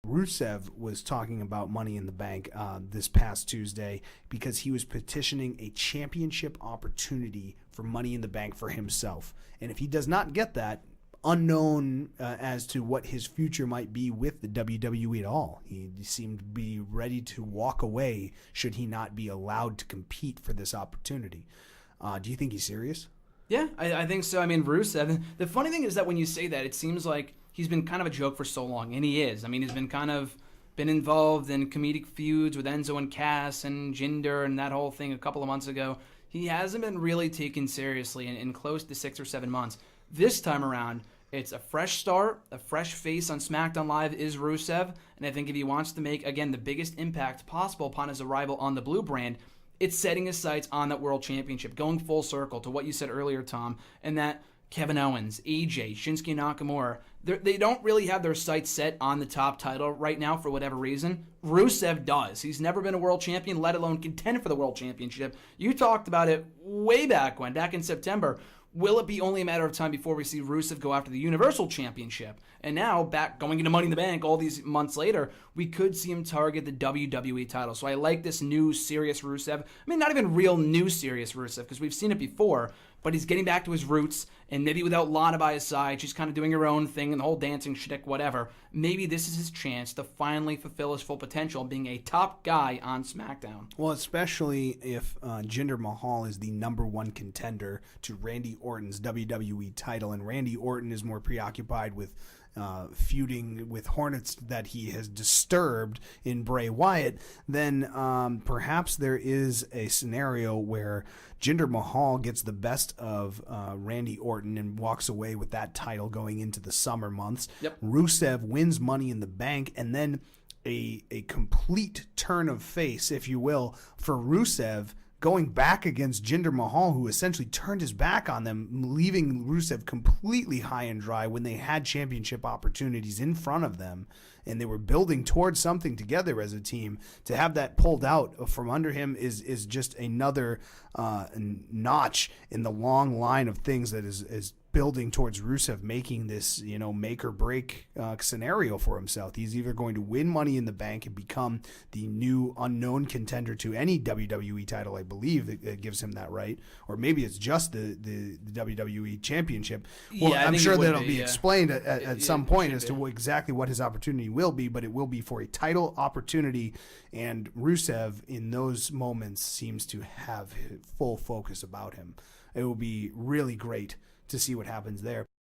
Rusev was talking about Money in the Bank this past Tuesday because he was petitioning a championship opportunity for Money in the Bank for himself. And if he does not get that, unknown as to what his future might be with the WWE at all. He seemed to be ready to walk away should he not be allowed to compete for this opportunity. Do you think he's serious? Yeah, I think so. I mean, Rusev, the funny thing is that when you say that, it seems like he's been kind of a joke for so long, and he is. I mean, he's been involved in comedic feuds with Enzo and Cass and Jinder and that whole thing a couple of months ago. He hasn't been really taken seriously in close to 6 or 7 months. This time around, it's a fresh start, a fresh face on SmackDown Live is Rusev, and I think if he wants to make, again, the biggest impact possible upon his arrival on the Blue brand, it's setting his sights on that World Championship, going full circle to what you said earlier, Tom, and that Kevin Owens, AJ, Shinsuke Nakamura, they don't really have their sights set on the top title right now for whatever reason. Rusev does. He's never been a world champion, let alone contend for the World Championship. You talked about it way back in September. Will it be only a matter of time before we see Rusev go after the Universal Championship? And now, back going into Money in the Bank all these months later, we could see him target the WWE title. So I like this new, serious Rusev. I mean, not even real new, serious Rusev, because we've seen it before, but he's getting back to his roots, and maybe without Lana by his side, she's kind of doing her own thing, and the whole dancing shtick, whatever. Maybe this is his chance to finally fulfill his full potential of being a top guy on SmackDown. Well, especially if Jinder Mahal is the number one contender to Randy Orton's WWE title, and Randy Orton is more preoccupied with feuding with Hornets that he has disturbed in Bray Wyatt, then perhaps there is a scenario where Jinder Mahal gets the best of Randy Orton and walks away with that title going into the summer months. Yep. Rusev wins Money in the Bank, and then a complete turn of face, if you will, for Rusev going back against Jinder Mahal, who essentially turned his back on them, leaving Rusev completely high and dry when they had championship opportunities in front of them, and they were building towards something together as a team. To have that pulled out from under him is just another notch in the long line of things that is building towards Rusev making this, make or break scenario for himself. He's either going to win Money in the Bank and become the new unknown contender to any WWE title, I believe that gives him that right, or maybe it's just the WWE Championship. Well, yeah, I'm sure that'll be yeah. explained at some point as to exactly what his opportunity will be, but it will be for a title opportunity, and Rusev in those moments seems to have full focus about him. It will be really great to see what happens there.